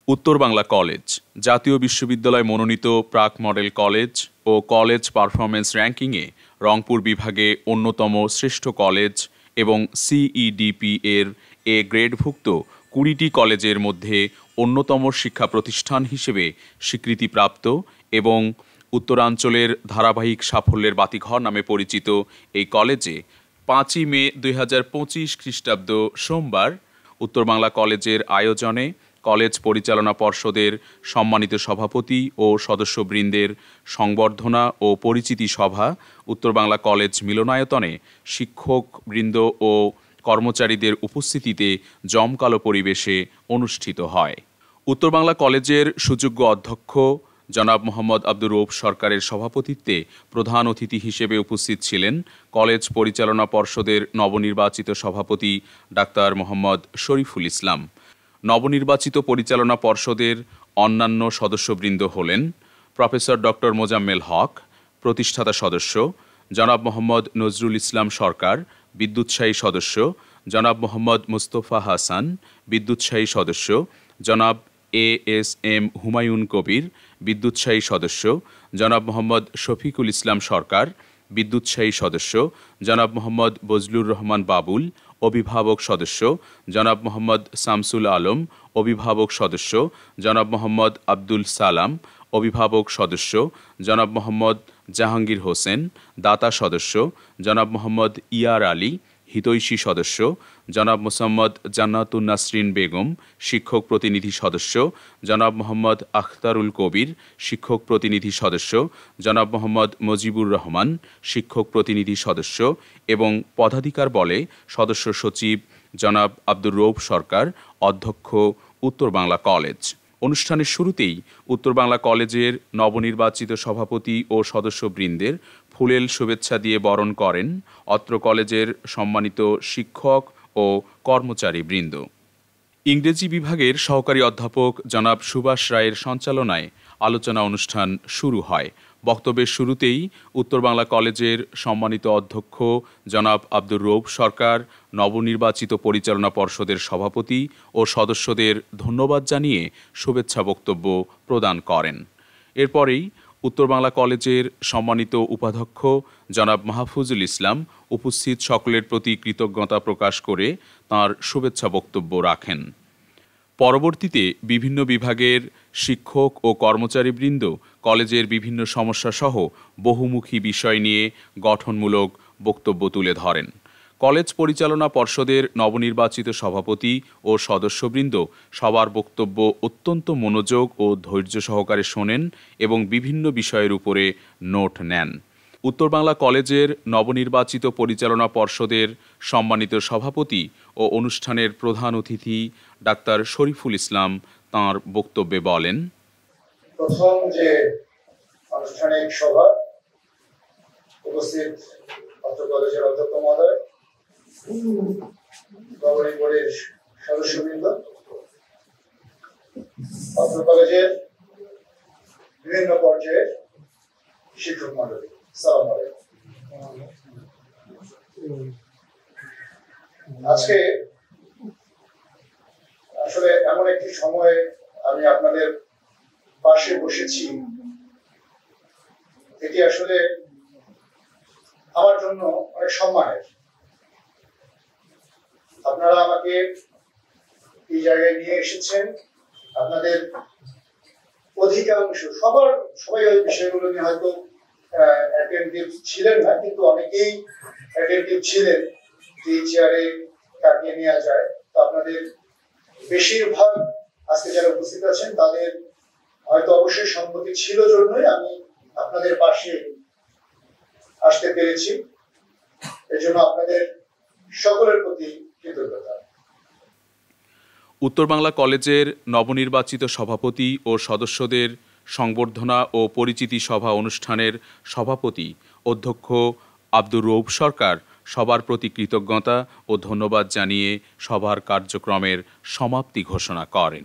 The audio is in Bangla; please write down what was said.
উত্তর বাংলা কলেজ জাতীয় বিশ্ববিদ্যালয় মনোনীত প্রাক মডেল কলেজ ও কলেজ পারফরমেন্স র্যাঙ্কিংয়ে রংপুর বিভাগে অন্যতম শ্রেষ্ঠ কলেজ এবং সিইডিপি এর এ গ্রেডভুক্ত ২০টি কলেজের মধ্যে অন্যতম শিক্ষা প্রতিষ্ঠান হিসেবে স্বীকৃতিপ্রাপ্ত এবং উত্তরাঞ্চলের ধারাবাহিক সাফল্যের বাতিঘর নামে পরিচিত এই কলেজে ৫ই মে ২০২৫ খ্রিস্টাব্দ সোমবার উত্তর বাংলা কলেজের আয়োজনে কলেজ পরিচালনা পর্ষদের সম্মানিত সভাপতি ও সদস্যবৃন্দের সংবর্ধনা ও পরিচিতি সভা উত্তর বাংলা কলেজ মিলনায়তনে শিক্ষকবৃন্দ ও কর্মচারীদের উপস্থিতিতে জমকালো পরিবেশে অনুষ্ঠিত হয়। উত্তর বাংলা কলেজের সুযোগ্য অধ্যক্ষ জনাব মোহাম্মদ আব্দুর রৌফ সরকারের সভাপতিত্বে প্রধান অতিথি হিসেবে উপস্থিত ছিলেন কলেজ পরিচালনা পর্ষদের নবনির্বাচিত সভাপতি ডাক্তার মোহাম্মদ শরীফুল ইসলাম। নবনির্বাচিত পরিচালনা পর্ষদের অন্যান্য সদস্যবৃন্দ হলেন প্রফেসর ডক্টর মোজাম্মেল হক, প্রতিষ্ঠাতা সদস্য, জনাব মোহাম্মদ নজরুল ইসলাম সরকার, বিদ্যুৎসাহী সদস্য, জনাব মোহাম্মদ মুস্তফা হাসান, বিদ্যুৎসাহী সদস্য, জনাব ASM হুমায়ুন কবির, বিদ্যুৎসাহী সদস্য, জনাব মোহাম্মদ শফিকুল ইসলাম সরকার, বিদ্যুৎসাহী সদস্য, জনাব মোহাম্মদ বজলুর রহমান বাবুল, অভিভাবক সদস্য, জনাব মোহাম্মদ শামসুল আলম, অভিভাবক সদস্য, জনাব মোহাম্মদ আব্দুল সালাম, অভিভাবক সদস্য, জনাব মোহাম্মদ জাহাঙ্গীর হোসেন, দাতা সদস্য, জনাব মোহাম্মদ ইয়ার আলী, হিতৈষী সদস্য, জনাব মোসাম্মদ জান্নাতুন নাসরিন বেগম, শিক্ষক প্রতিনিধি সদস্য, জনাব মোহাম্মদ আখতারুল কবির, শিক্ষক প্রতিনিধি সদস্য, জনাব মোহাম্মদ মজিবুর রহমান, শিক্ষক প্রতিনিধি সদস্য এবং পদাধিকার বলে সদস্য সচিব জনাব আব্দুর রৌফ সরকার, অধ্যক্ষ উত্তর বাংলা কলেজ। অনুষ্ঠানের শুরুতেই উত্তর বাংলা কলেজের নবনির্বাচিত সভাপতি ও সদস্যবৃন্দের ফুলেল শুভেচ্ছা দিয়ে বরণ করেন অত্র কলেজের সম্মানিত শিক্ষক ও কর্মচারীবৃন্দ। ইংরেজি বিভাগের সহকারী অধ্যাপক জনাব সুভাষ রায়ের সঞ্চালনায় আলোচনা অনুষ্ঠান শুরু হয়। বক্তব্যের শুরুতেই উত্তর বাংলা কলেজের সম্মানিত অধ্যক্ষ জনাব আব্দুর রৌফ সরকার নবনির্বাচিত পরিচালনা পর্ষদের সভাপতি ও সদস্যদের ধন্যবাদ জানিয়ে শুভেচ্ছা বক্তব্য প্রদান করেন। এরপরেই উত্তর বাংলা কলেজের সম্মানিত উপাধ্যক্ষ জনাব মাহফুজুল ইসলাম উপস্থিত সকলের প্রতি কৃতজ্ঞতা প্রকাশ করে তাঁর শুভেচ্ছা বক্তব্য রাখেন। পরবর্তীতে বিভিন্ন বিভাগের শিক্ষক ও কর্মচারীবৃন্দ কলেজের বিভিন্ন সমস্যাসহ বহুমুখী বিষয় নিয়ে গঠনমূলক বক্তব্য তুলে ধরেন। কলেজ পরিচালনা পর্ষদের নবনির্বাচিত সভাপতি ও সদস্যবৃন্দ সবার বক্তব্য অত্যন্ত মনোযোগ ও ধৈর্য সহকারে শোনেন এবং বিভিন্ন বিষয়ের উপরে নোট নেন। উত্তর বাংলা কলেজের নবনির্বাচিত পরিচালনা পর্ষদের সম্মানিত সভাপতি ও অনুষ্ঠানের প্রধান অতিথি ডাক্তার শরীফুল ইসলাম তাঁর বক্তব্যে বলেন, প্রথম যে আনুষ্ঠানিক সভা উপস্থিত অত্র কলেজের অধ্যক্ষ মহোদয়, গভর্নিং বোর্ডের সদস্যবৃন্দ, অত্র কলেজের বিভিন্ন পর্যায়ের শিক্ষক মণ্ডলী, সালাম আলাইকুম। আজকে আসলে এমন একটি সময়ে আমি আপনাদের পাশে বসেছি, এটি আসলে আমার জন্য অনেক সম্মানের। আপনারা আমাকে এই জায়গায় নিয়ে এসেছেন, আপনাদের অধিকাংশ সবাই ওই বিষয়গুলো নিয়ে হয়তো অ্যাটেন্টিভ ছিলেন না, কিন্তু অনেকেই অ্যাটেন্টিভ ছিলেন যে চেয়ারে কাটিয়ে নেওয়া যায়। তো আপনাদের বেশিরভাগ আজকে যারা উপস্থিত আছেন তাদের হয়তো অবশ্যই সম্মতি ছিল জন্যই আমি আপনাদের পাশে আসতে পেরেছি। এর জন্য আপনাদের সকলের প্রতি কৃতজ্ঞতা। উত্তর বাংলা কলেজের নবনির্বাচিত সভাপতি ও সদস্যদের সংবর্ধনা ও পরিচিতি সভা অনুষ্ঠানের সভাপতি অধ্যক্ষ আব্দুর রৌফ সরকার সবার প্রতি কৃতজ্ঞতা ও ধন্যবাদ জানিয়ে সভার কার্যক্রমের সমাপ্তি ঘোষণা করেন।